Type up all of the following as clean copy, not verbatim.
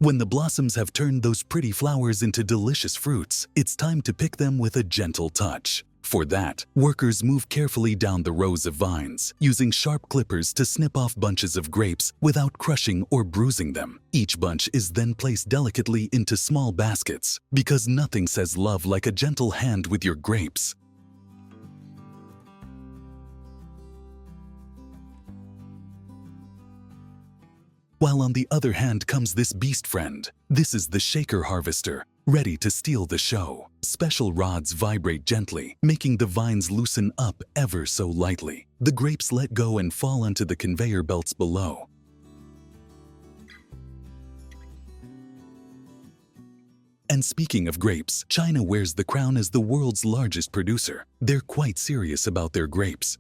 When the blossoms have turned those pretty flowers into delicious fruits, it's time to pick them with a gentle touch. For that, workers move carefully down the rows of vines, using sharp clippers to snip off bunches of grapes without crushing or bruising them. Each bunch is then placed delicately into small baskets, because nothing says love like a gentle hand with your grapes. While on the other hand comes this beast friend. This is the shaker harvester, ready to steal the show. Special rods vibrate gently, making the vines loosen up ever so lightly. The grapes let go and fall onto the conveyor belts below. And speaking of grapes, China wears the crown as the world's largest producer. They're quite serious about their grapes.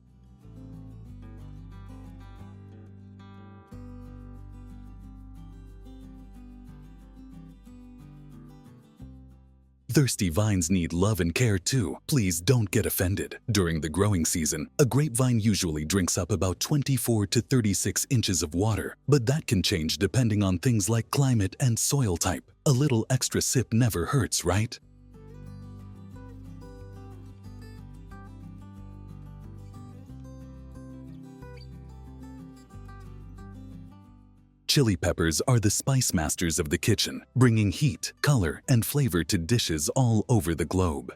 Thirsty vines need love and care too. Please don't get offended. During the growing season, a grapevine usually drinks up about 24 to 36 inches of water, but that can change depending on things like climate and soil type. A little extra sip never hurts, right? Chili peppers are the spice masters of the kitchen, bringing heat, color, and flavor to dishes all over the globe.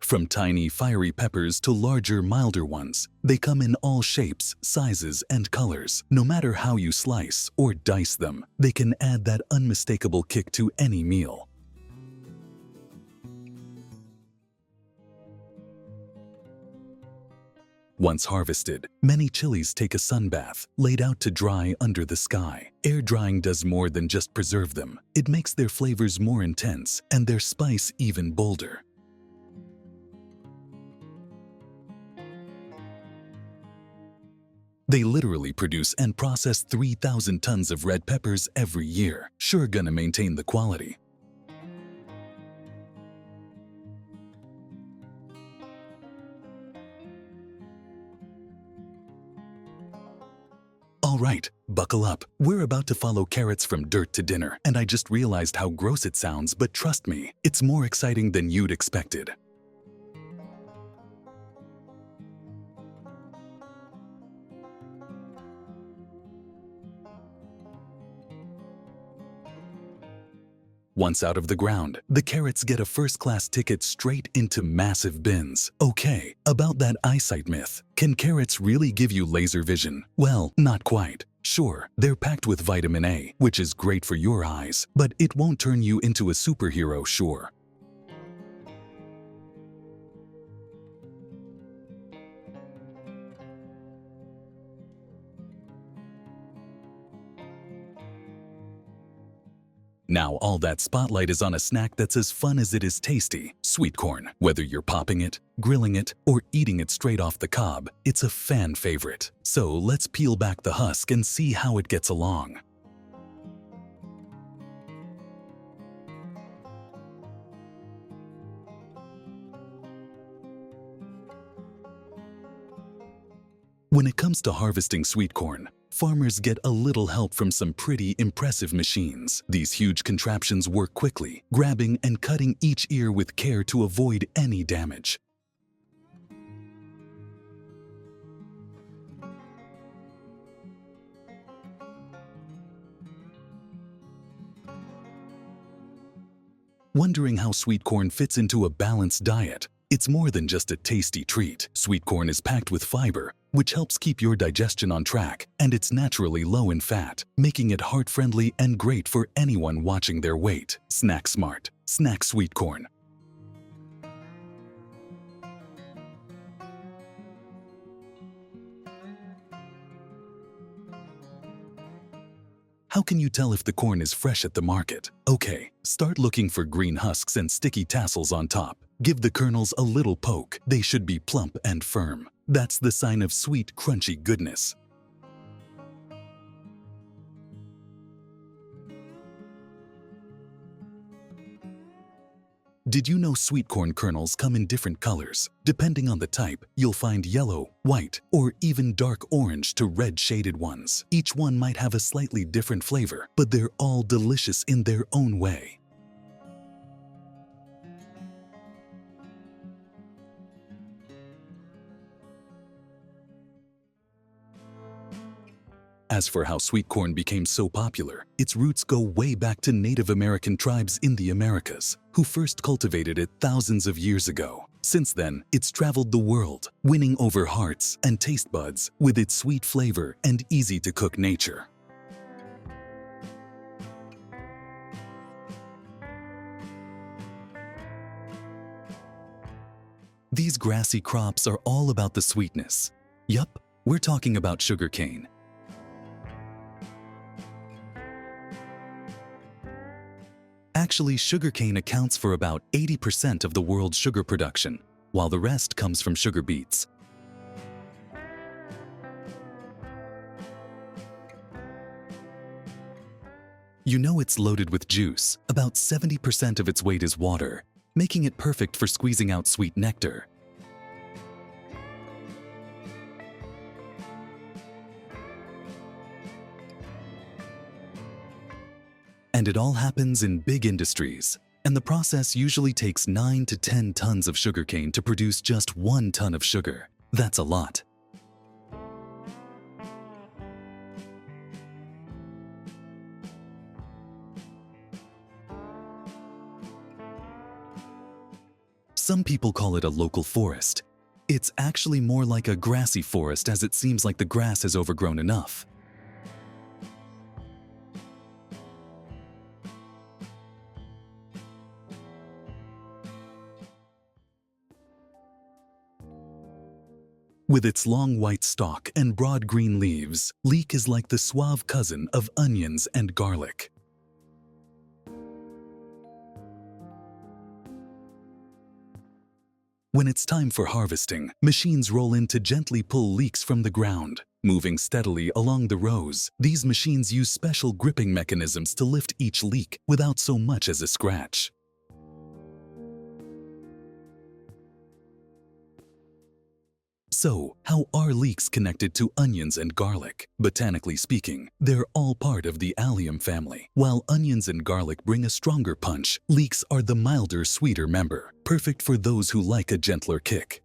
From tiny, fiery peppers to larger, milder ones, they come in all shapes, sizes, and colors. No matter how you slice or dice them, they can add that unmistakable kick to any meal. Once harvested, many chilies take a sunbath, laid out to dry under the sky. Air drying does more than just preserve them. It makes their flavors more intense and their spice even bolder. They literally produce and process 3,000 tons of red peppers every year. Sure gonna maintain the quality. All right, buckle up. We're about to follow carrots from dirt to dinner, and I just realized how gross it sounds, but trust me, it's more exciting than you'd expected. Once out of the ground, the carrots get a first-class ticket straight into massive bins. Okay, about that eyesight myth. Can carrots really give you laser vision? Well, not quite. Sure, they're packed with vitamin A, which is great for your eyes, but it won't turn you into a superhero, sure. Now all that spotlight is on a snack that's as fun as it is tasty, sweet corn. Whether you're popping it, grilling it, or eating it straight off the cob, it's a fan favorite. So let's peel back the husk and see how it gets along. When it comes to harvesting sweet corn, farmers get a little help from some pretty impressive machines. These huge contraptions work quickly, grabbing and cutting each ear with care to avoid any damage. Wondering how sweet corn fits into a balanced diet? It's more than just a tasty treat. Sweet corn is packed with fiber, which helps keep your digestion on track, and it's naturally low in fat, making it heart-friendly and great for anyone watching their weight. Snack smart. Snack sweet corn. How can you tell if the corn is fresh at the market? Okay, start looking for green husks and sticky tassels on top. Give the kernels a little poke. They should be plump and firm. That's the sign of sweet, crunchy goodness. Did you know sweet corn kernels come in different colors? Depending on the type, you'll find yellow, white, or even dark orange to red shaded ones. Each one might have a slightly different flavor, but they're all delicious in their own way. As for how sweet corn became so popular, its roots go way back to Native American tribes in the Americas, who first cultivated it thousands of years ago. Since then, it's traveled the world, winning over hearts and taste buds with its sweet flavor and easy-to-cook nature. These grassy crops are all about the sweetness. Yup, we're talking about sugarcane. Actually, sugarcane accounts for about 80% of the world's sugar production, while the rest comes from sugar beets. You know it's loaded with juice. About 70% of its weight is water, making it perfect for squeezing out sweet nectar. And it all happens in big industries, and the process usually takes 9 to 10 tons of sugarcane to produce just 1 ton of sugar. That's a lot. Some people call it a local forest. It's actually more like a grassy forest, as it seems like the grass has overgrown enough. With its long white stalk and broad green leaves, leek is like the suave cousin of onions and garlic. When it's time for harvesting, machines roll in to gently pull leeks from the ground. Moving steadily along the rows, these machines use special gripping mechanisms to lift each leek without so much as a scratch. So, how are leeks connected to onions and garlic? Botanically speaking, they're all part of the allium family. While onions and garlic bring a stronger punch, leeks are the milder, sweeter member, perfect for those who like a gentler kick.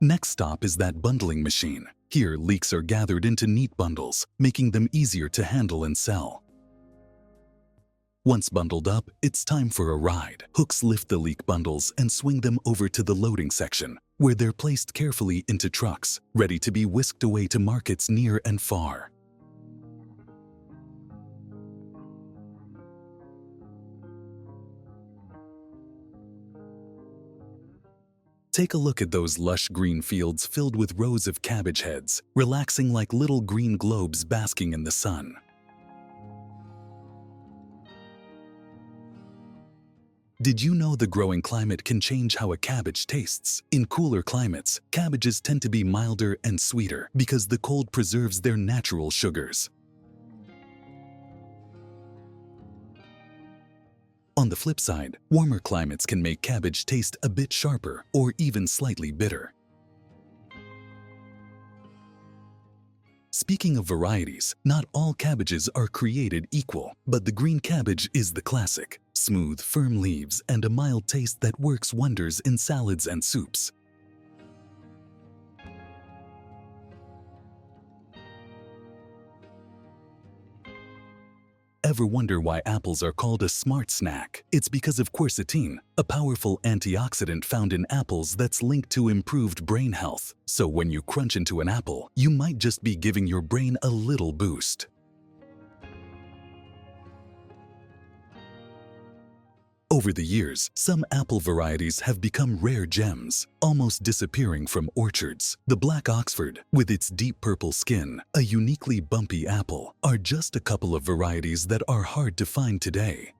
Next stop is that bundling machine. Here, leeks are gathered into neat bundles, making them easier to handle and sell. Once bundled up, it's time for a ride. Hooks lift the leek bundles and swing them over to the loading section, where they're placed carefully into trucks, ready to be whisked away to markets near and far. Take a look at those lush green fields filled with rows of cabbage heads, relaxing like little green globes basking in the sun. Did you know the growing climate can change how a cabbage tastes? In cooler climates, cabbages tend to be milder and sweeter because the cold preserves their natural sugars. On the flip side, warmer climates can make cabbage taste a bit sharper or even slightly bitter. Speaking of varieties, not all cabbages are created equal, but the green cabbage is the classic. Smooth, firm leaves and a mild taste that works wonders in salads and soups. Ever wonder why apples are called a smart snack? It's because of quercetin, a powerful antioxidant found in apples that's linked to improved brain health. So when you crunch into an apple, you might just be giving your brain a little boost. Over the years, some apple varieties have become rare gems, almost disappearing from orchards. The Black Oxford, with its deep purple skin, a uniquely bumpy apple, are just a couple of varieties that are hard to find today.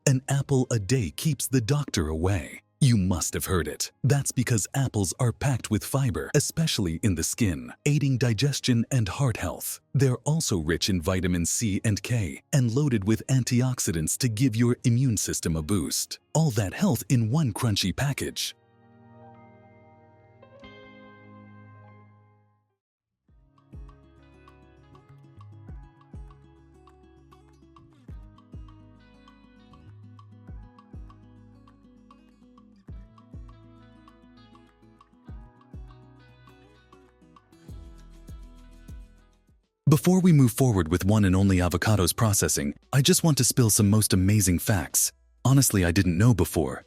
An apple a day keeps the doctor away. You must have heard it. That's because apples are packed with fiber, especially in the skin, aiding digestion and heart health. They're also rich in vitamin C and K and loaded with antioxidants to give your immune system a boost. All that health in one crunchy package. Before we move forward with one and only avocados processing, I just want to spill some most amazing facts. Honestly, I didn't know before.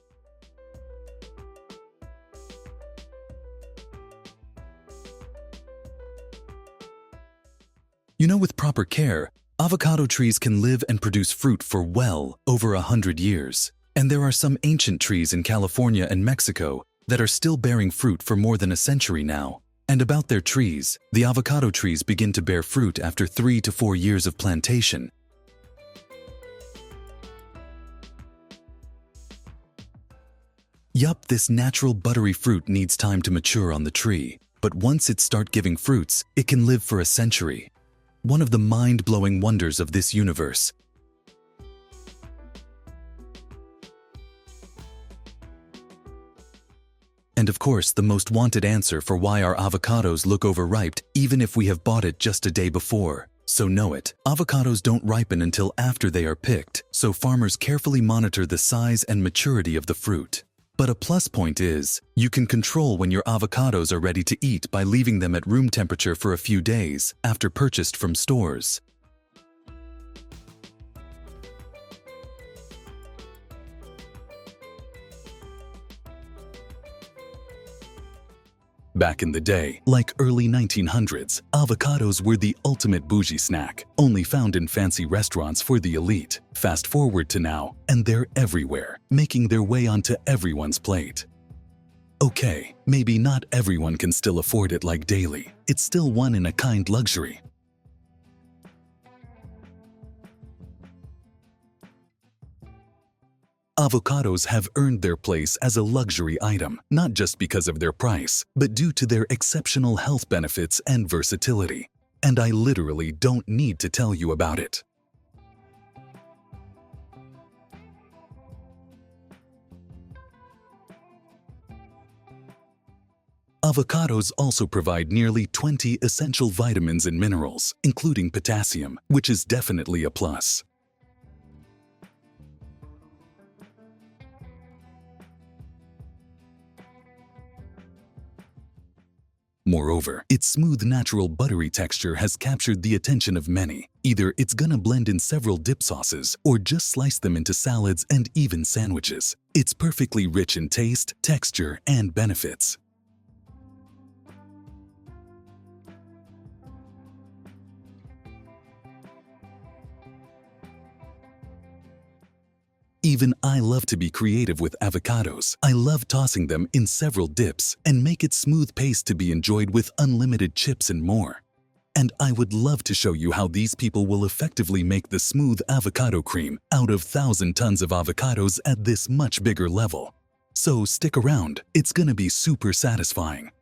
You know, with proper care, avocado trees can live and produce fruit for well over 100 years. And there are some ancient trees in California and Mexico that are still bearing fruit for more than a century now. And about their trees, the avocado trees begin to bear fruit after 3 to 4 years of plantation. Yup, this natural buttery fruit needs time to mature on the tree, but once it starts giving fruits, it can live for a century. One of the mind-blowing wonders of this universe. And of course, the most wanted answer for why our avocados look overripe even if we have bought it just a day before. So know it, avocados don't ripen until after they are picked, so farmers carefully monitor the size and maturity of the fruit. But a plus point is, you can control when your avocados are ready to eat by leaving them at room temperature for a few days after purchased from stores. Back in the day, like early 1900s, avocados were the ultimate bougie snack, only found in fancy restaurants for the elite. Fast forward to now, and they're everywhere, making their way onto everyone's plate. Okay, maybe not everyone can still afford it like daily. It's still one-in-a-kind luxury. Avocados have earned their place as a luxury item, not just because of their price, but due to their exceptional health benefits and versatility. And I literally don't need to tell you about it. Avocados also provide nearly 20 essential vitamins and minerals, including potassium, which is definitely a plus. Moreover, its smooth, natural, buttery texture has captured the attention of many. Either it's gonna blend in several dip sauces, or just slice them into salads and even sandwiches. It's perfectly rich in taste, texture, and benefits. Even I love to be creative with avocados. I love tossing them in several dips and make it smooth paste to be enjoyed with unlimited chips and more. And I would love to show you how these people will effectively make the smooth avocado cream out of 1,000 tons of avocados at this much bigger level. So stick around, it's gonna be super satisfying.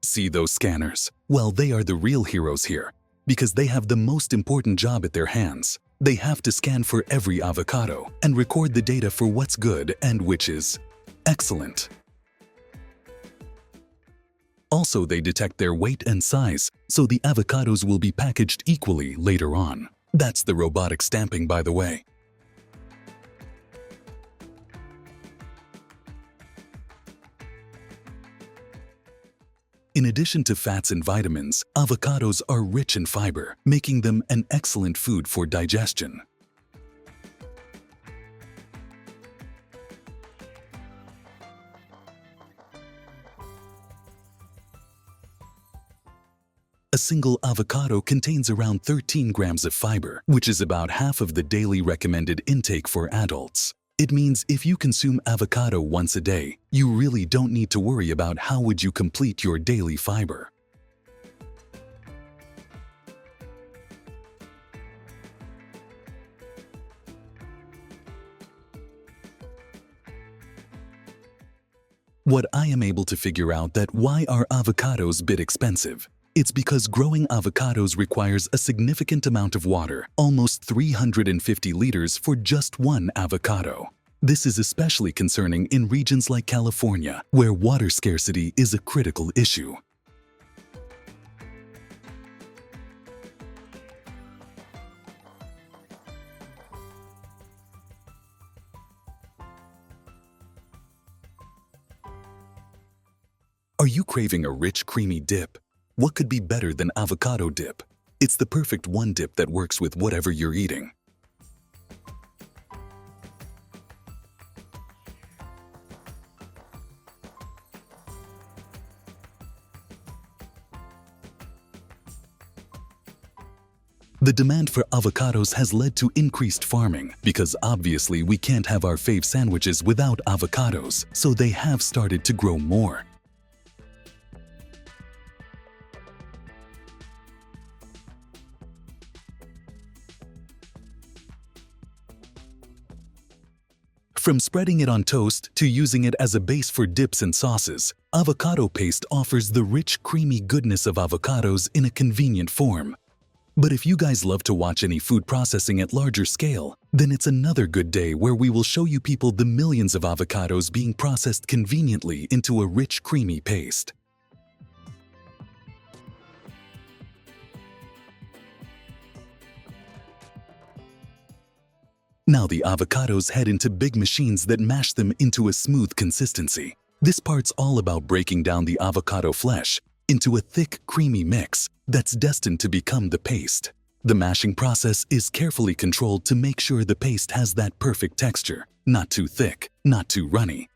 See those scanners? Well, they are the real heroes here, because they have the most important job at their hands. They have to scan for every avocado and record the data for what's good and which is excellent. Also, they detect their weight and size, so the avocados will be packaged equally later on. That's the robotic stamping, by the way. In addition to fats and vitamins, avocados are rich in fiber, making them an excellent food for digestion. A single avocado contains around 13 grams of fiber, which is about half of the daily recommended intake for adults. It means if you consume avocado once a day, you really don't need to worry about how would you complete your daily fiber. What I am able to figure out that why are avocados bit expensive? It's because growing avocados requires a significant amount of water, almost 350 liters for just one avocado. This is especially concerning in regions like California, where water scarcity is a critical issue. Are you craving a rich, creamy dip? What could be better than avocado dip? It's the perfect one dip that works with whatever you're eating. The demand for avocados has led to increased farming because obviously we can't have our fave sandwiches without avocados, so they have started to grow more. From spreading it on toast to using it as a base for dips and sauces, avocado paste offers the rich, creamy goodness of avocados in a convenient form. But if you guys love to watch any food processing at larger scale, then it's another good day where we will show you people the millions of avocados being processed conveniently into a rich, creamy paste. Now the avocados head into big machines that mash them into a smooth consistency. This part's all about breaking down the avocado flesh into a thick, creamy mix that's destined to become the paste. The mashing process is carefully controlled to make sure the paste has that perfect texture, not too thick, not too runny.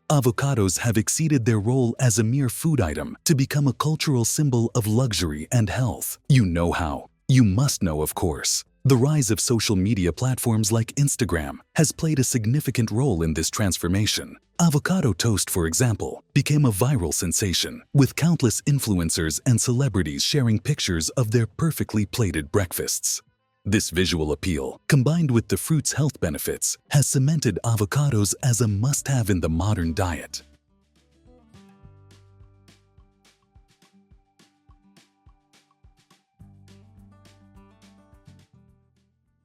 Avocados have exceeded their role as a mere food item to become a cultural symbol of luxury and health. You know how. You must know, of course. The rise of social media platforms like Instagram has played a significant role in this transformation. Avocado toast, for example, became a viral sensation, with countless influencers and celebrities sharing pictures of their perfectly plated breakfasts. This visual appeal, combined with the fruit's health benefits, has cemented avocados as a must-have in the modern diet.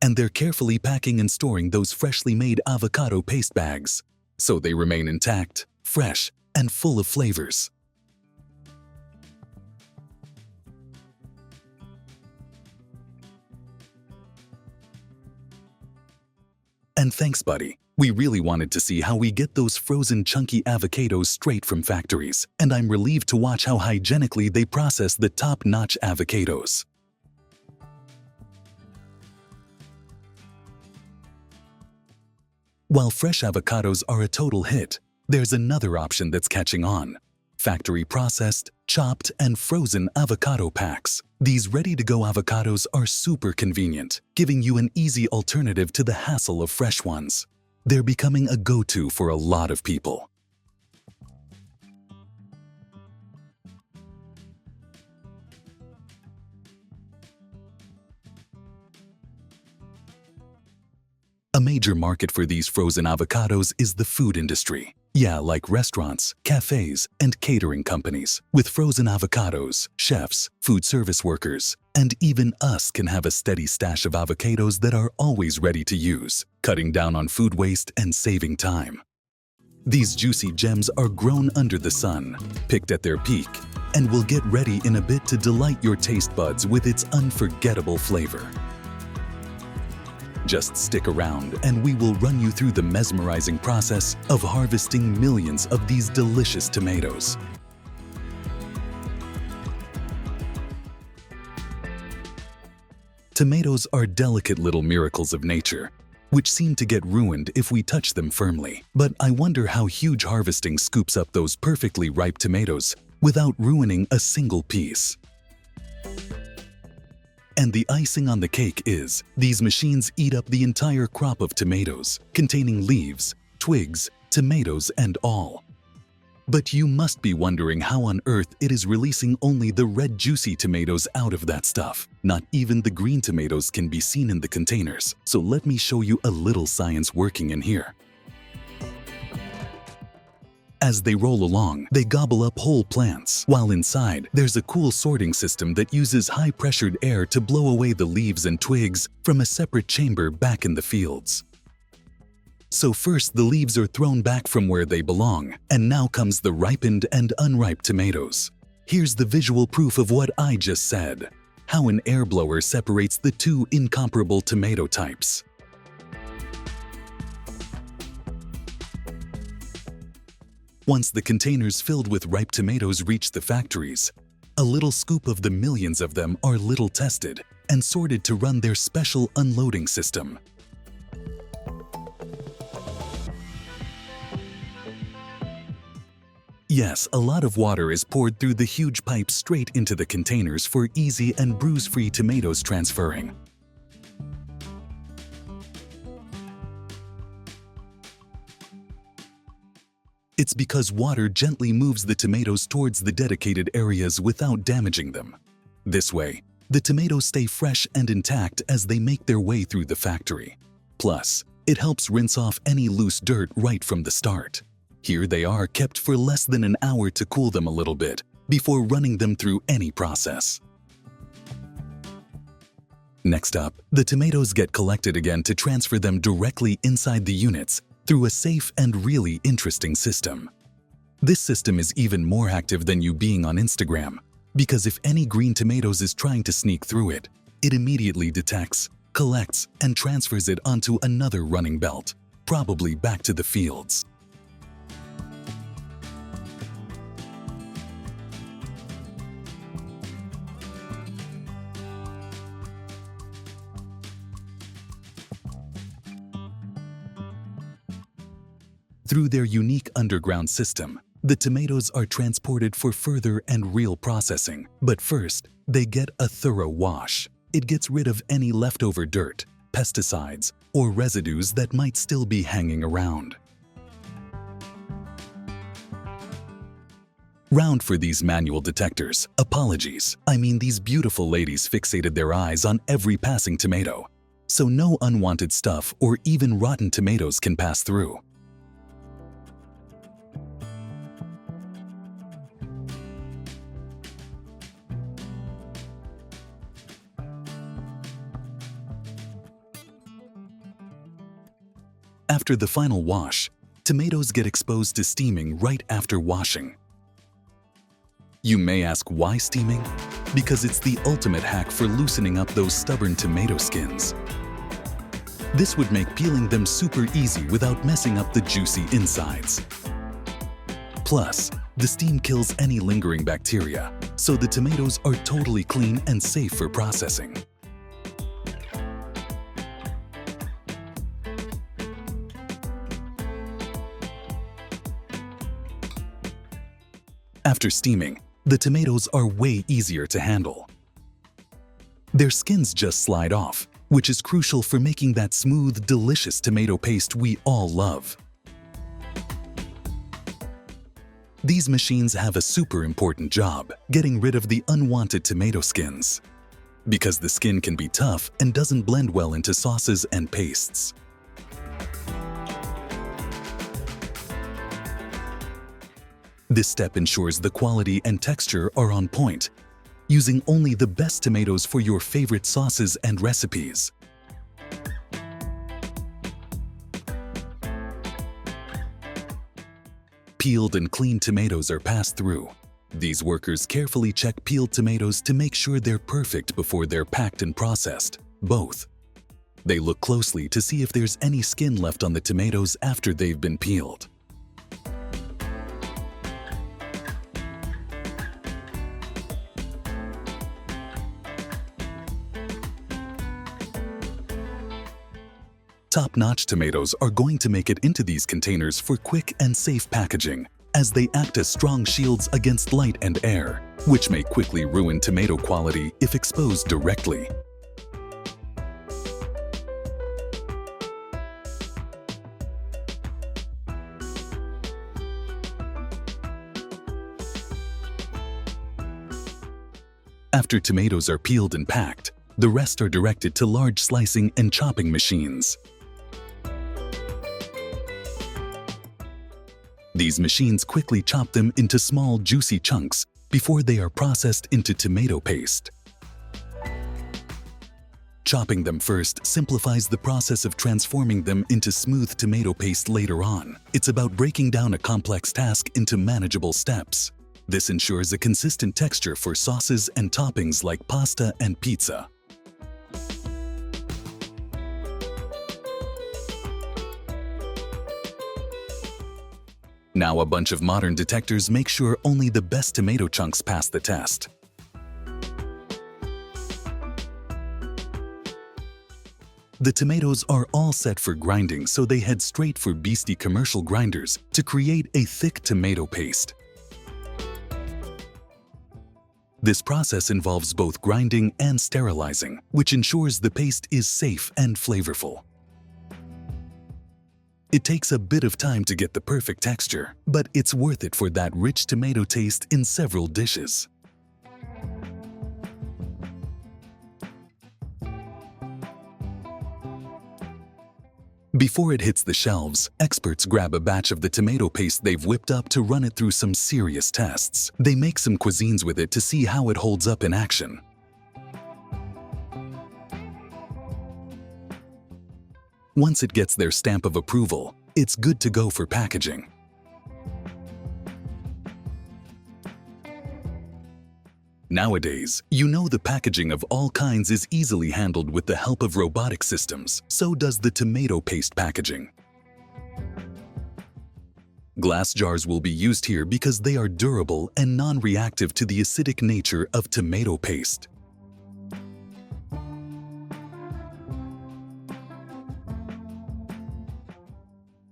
And they're carefully packing and storing those freshly made avocado paste bags, so they remain intact, fresh, and full of flavors. And thanks, buddy. We really wanted to see how we get those frozen chunky avocados straight from factories, and I'm relieved to watch how hygienically they process the top-notch avocados. While fresh avocados are a total hit, there's another option that's catching on: factory processed, chopped, and frozen avocado packs. These ready-to-go avocados are super convenient, giving you an easy alternative to the hassle of fresh ones. They're becoming a go-to for a lot of people. A major market for these frozen avocados is the food industry. Yeah, like restaurants, cafes, and catering companies. With frozen avocados, chefs, food service workers, and even us can have a steady stash of avocados that are always ready to use, cutting down on food waste and saving time. These juicy gems are grown under the sun, picked at their peak, and will get ready in a bit to delight your taste buds with its unforgettable flavor. Just stick around and we will run you through the mesmerizing process of harvesting millions of these delicious tomatoes. Tomatoes are delicate little miracles of nature, which seem to get ruined if we touch them firmly. But I wonder how huge harvesting scoops up those perfectly ripe tomatoes without ruining a single piece. And the icing on the cake is, these machines eat up the entire crop of tomatoes, containing leaves, twigs, tomatoes, and all. But you must be wondering how on earth it is releasing only the red juicy tomatoes out of that stuff. Not even the green tomatoes can be seen in the containers, so let me show you a little science working in here. As they roll along, they gobble up whole plants, while inside, there's a cool sorting system that uses high-pressured air to blow away the leaves and twigs from a separate chamber back in the fields. So first, the leaves are thrown back from where they belong, and now comes the ripened and unripe tomatoes. Here's the visual proof of what I just said, how an air blower separates the two incomparable tomato types. Once the containers filled with ripe tomatoes reach the factories, a little scoop of the millions of them are little tested and sorted to run their special unloading system. Yes, a lot of water is poured through the huge pipe straight into the containers for easy and bruise-free tomatoes transferring. It's because water gently moves the tomatoes towards the dedicated areas without damaging them. This way, the tomatoes stay fresh and intact as they make their way through the factory. Plus, it helps rinse off any loose dirt right from the start. Here they are kept for less than an hour to cool them a little bit before running them through any process. Next up, the tomatoes get collected again to transfer them directly inside the units through a safe and really interesting system. This system is even more active than you being on Instagram, because if any green tomatoes is trying to sneak through it, it immediately detects, collects, and transfers it onto another running belt, probably back to the fields. Through their unique underground system, the tomatoes are transported for further and real processing. But first, they get a thorough wash. It gets rid of any leftover dirt, pesticides, or residues that might still be hanging around. Round for these manual detectors. Apologies. I mean, these beautiful ladies fixated their eyes on every passing tomato, so no unwanted stuff or even rotten tomatoes can pass through. After the final wash, tomatoes get exposed to steaming right after washing. You may ask why steaming? Because it's the ultimate hack for loosening up those stubborn tomato skins. This would make peeling them super easy without messing up the juicy insides. Plus, the steam kills any lingering bacteria, so the tomatoes are totally clean and safe for processing. After steaming, the tomatoes are way easier to handle. Their skins just slide off, which is crucial for making that smooth, delicious tomato paste we all love. These machines have a super important job, getting rid of the unwanted tomato skins, because the skin can be tough and doesn't blend well into sauces and pastes. This step ensures the quality and texture are on point, using only the best tomatoes for your favorite sauces and recipes. Peeled and cleaned tomatoes are passed through. These workers carefully check peeled tomatoes to make sure they're perfect before they're packed and processed, both. They look closely to see if there's any skin left on the tomatoes after they've been peeled. Top-notch tomatoes are going to make it into these containers for quick and safe packaging, as they act as strong shields against light and air, which may quickly ruin tomato quality if exposed directly. After tomatoes are peeled and packed, the rest are directed to large slicing and chopping machines. These machines quickly chop them into small, juicy chunks before they are processed into tomato paste. Chopping them first simplifies the process of transforming them into smooth tomato paste later on. It's about breaking down a complex task into manageable steps. This ensures a consistent texture for sauces and toppings like pasta and pizza. Now a bunch of modern detectors make sure only the best tomato chunks pass the test. The tomatoes are all set for grinding, so they head straight for Beastie commercial grinders to create a thick tomato paste. This process involves both grinding and sterilizing, which ensures the paste is safe and flavorful. It takes a bit of time to get the perfect texture, but it's worth it for that rich tomato taste in several dishes. Before it hits the shelves, experts grab a batch of the tomato paste they've whipped up to run it through some serious tests. They make some cuisines with it to see how it holds up in action. Once it gets their stamp of approval, it's good to go for packaging. Nowadays, you know the packaging of all kinds is easily handled with the help of robotic systems. So does the tomato paste packaging. Glass jars will be used here because they are durable and non-reactive to the acidic nature of tomato paste.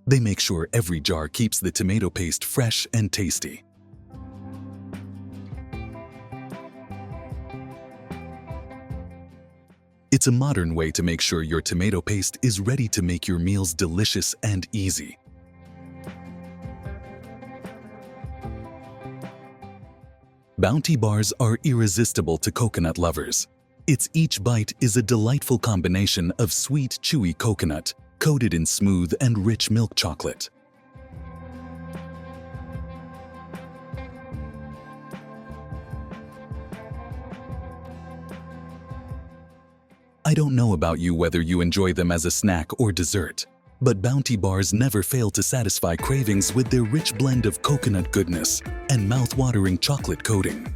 They make sure every jar keeps the tomato paste fresh and tasty. It's a modern way to make sure your tomato paste is ready to make your meals delicious and easy. Bounty bars are irresistible to coconut lovers. Each bite is a delightful combination of sweet, chewy coconut coated in smooth and rich milk chocolate. I don't know about you whether you enjoy them as a snack or dessert, but Bounty bars never fail to satisfy cravings with their rich blend of coconut goodness and mouth-watering chocolate coating.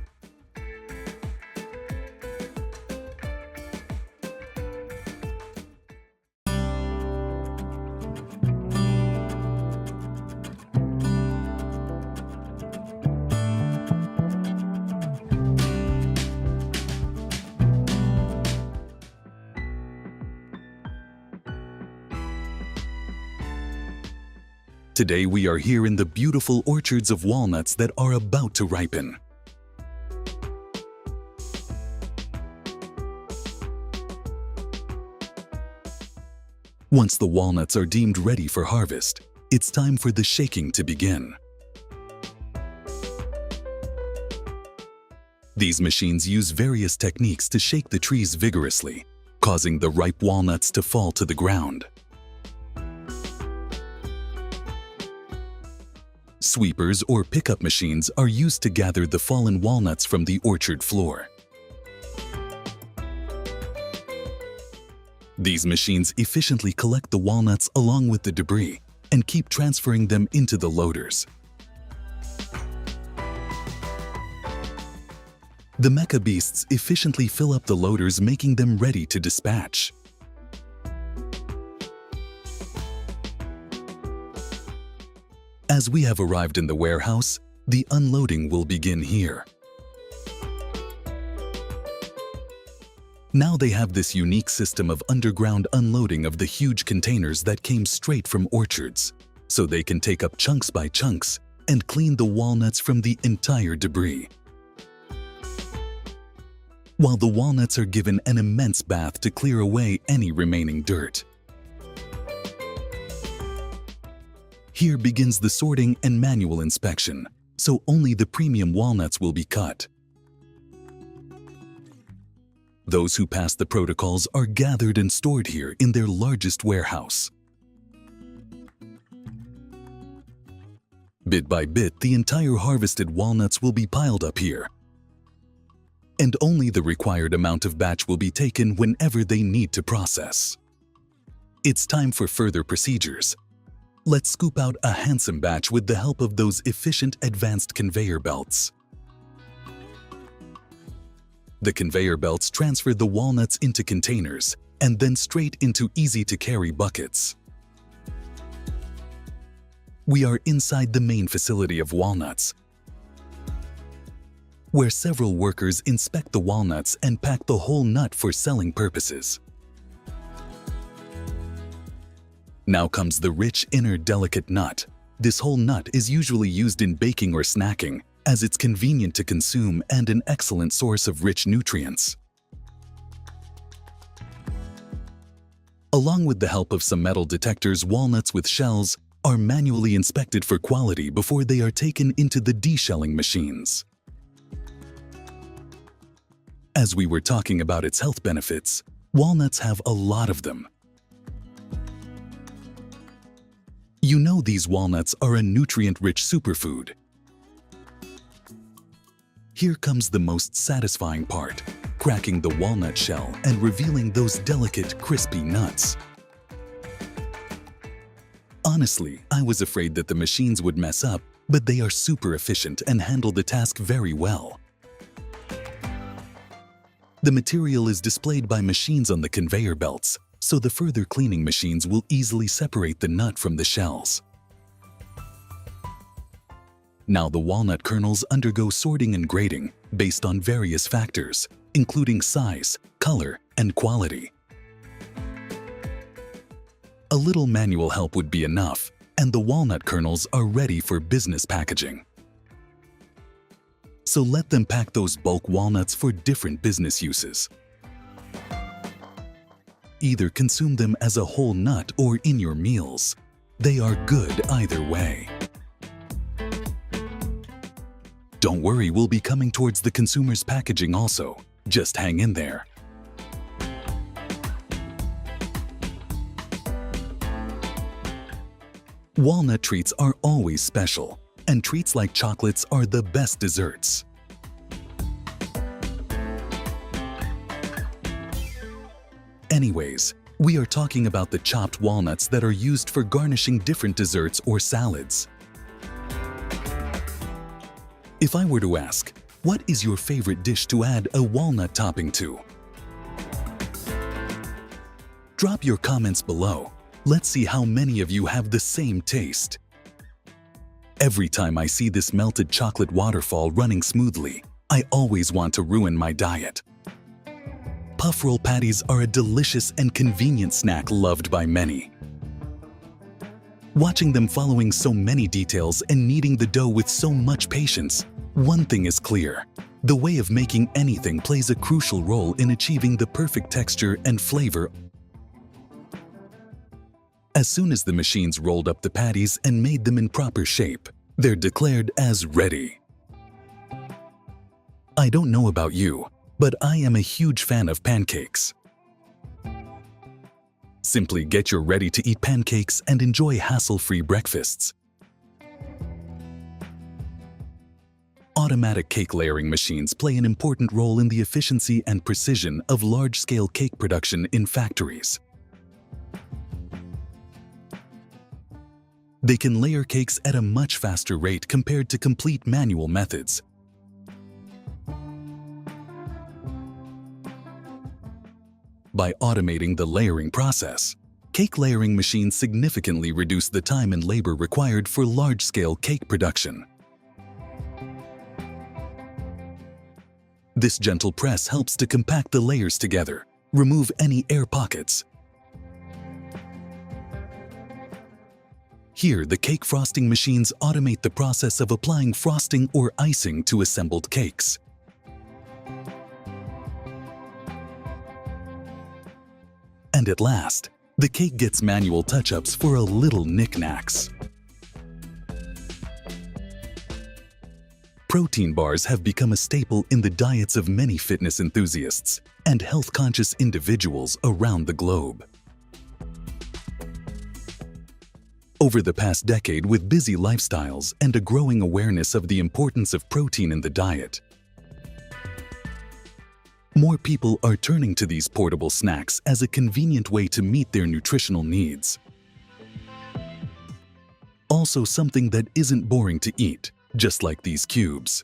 Today we are here in the beautiful orchards of walnuts that are about to ripen. Once the walnuts are deemed ready for harvest, it's time for the shaking to begin. These machines use various techniques to shake the trees vigorously, causing the ripe walnuts to fall to the ground. Sweepers or pickup machines are used to gather the fallen walnuts from the orchard floor. These machines efficiently collect the walnuts along with the debris and keep transferring them into the loaders. The mecha beasts efficiently fill up the loaders, making them ready to dispatch. As we have arrived in the warehouse, the unloading will begin here. Now they have this unique system of underground unloading of the huge containers that came straight from orchards, so they can take up chunks by chunks and clean the walnuts from the entire debris. While the walnuts are given an immense bath to clear away any remaining dirt. Here begins the sorting and manual inspection, so only the premium walnuts will be cut. Those who pass the protocols are gathered and stored here in their largest warehouse. Bit by bit, the entire harvested walnuts will be piled up here, and only the required amount of batch will be taken whenever they need to process. It's time for further procedures. Let's scoop out a handsome batch with the help of those efficient advanced conveyor belts. The conveyor belts transfer the walnuts into containers and then straight into easy-to-carry buckets. We are inside the main facility of walnuts, where several workers inspect the walnuts and pack the whole nut for selling purposes. Now comes the rich, inner, delicate nut. This whole nut is usually used in baking or snacking, as it's convenient to consume and an excellent source of rich nutrients. Along with the help of some metal detectors, walnuts with shells are manually inspected for quality before they are taken into the deshelling machines. As we were talking about its health benefits, walnuts have a lot of them. You know these walnuts are a nutrient-rich superfood. Here comes the most satisfying part, cracking the walnut shell and revealing those delicate, crispy nuts. Honestly, I was afraid that the machines would mess up, but they are super efficient and handle the task very well. The material is displayed by machines on the conveyor belts, so the further cleaning machines will easily separate the nut from the shells. Now the walnut kernels undergo sorting and grading based on various factors, including size, color, and quality. A little manual help would be enough, and the walnut kernels are ready for business packaging. So let them pack those bulk walnuts for different business uses. Either consume them as a whole nut or in your meals. They are good either way. Don't worry, we'll be coming towards the consumer's packaging also. Just hang in there. Walnut treats are always special, and treats like chocolates are the best desserts. Anyways, we are talking about the chopped walnuts that are used for garnishing different desserts or salads. If I were to ask, what is your favorite dish to add a walnut topping to? Drop your comments below. Let's see how many of you have the same taste. Every time I see this melted chocolate waterfall running smoothly, I always want to ruin my diet. Puff roll patties are a delicious and convenient snack loved by many. Watching them following so many details and kneading the dough with so much patience, one thing is clear. The way of making anything plays a crucial role in achieving the perfect texture and flavor. As soon as the machines rolled up the patties and made them in proper shape, they're declared as ready. I don't know about you, but I am a huge fan of pancakes. Simply get your ready-to-eat pancakes and enjoy hassle-free breakfasts. Automatic cake layering machines play an important role in the efficiency and precision of large-scale cake production in factories. They can layer cakes at a much faster rate compared to complete manual methods. By automating the layering process, cake layering machines significantly reduce the time and labor required for large-scale cake production. This gentle press helps to compact the layers together, remove any air pockets. Here, the cake frosting machines automate the process of applying frosting or icing to assembled cakes. And at last, the cake gets manual touch-ups for a little knickknacks. Protein bars have become a staple in the diets of many fitness enthusiasts and health-conscious individuals around the globe. Over the past decade, with busy lifestyles and a growing awareness of the importance of protein in the diet, more people are turning to these portable snacks as a convenient way to meet their nutritional needs. Also, something that isn't boring to eat, just like these cubes.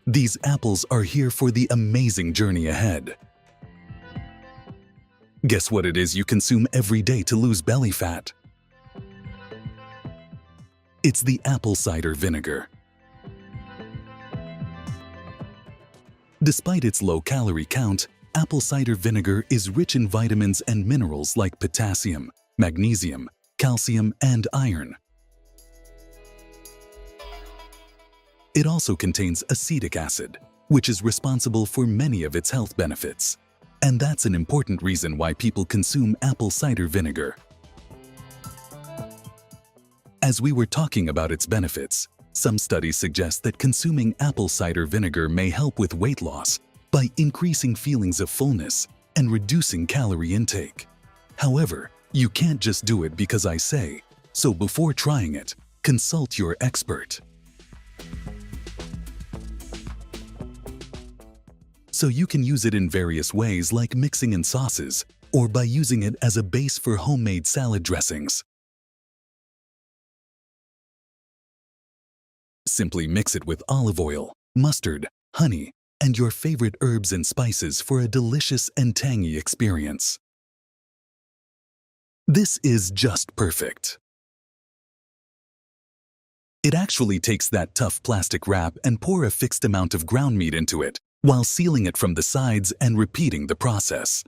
These apples are here for the amazing journey ahead. Guess what it is you consume every day to lose belly fat? It's the apple cider vinegar. Despite its low calorie count, apple cider vinegar is rich in vitamins and minerals like potassium, magnesium, calcium, and iron. It also contains acetic acid, which is responsible for many of its health benefits. And that's an important reason why people consume apple cider vinegar. As we were talking about its benefits, some studies suggest that consuming apple cider vinegar may help with weight loss by increasing feelings of fullness and reducing calorie intake. However, you can't just do it because I say, so before trying it, consult your expert. So you can use it in various ways, like mixing in sauces or by using it as a base for homemade salad dressings. Simply mix it with olive oil, mustard, honey, and your favorite herbs and spices for a delicious and tangy experience. This is just perfect. It actually takes that tough plastic wrap and pour a fixed amount of ground meat into it, while sealing it from the sides and repeating the process.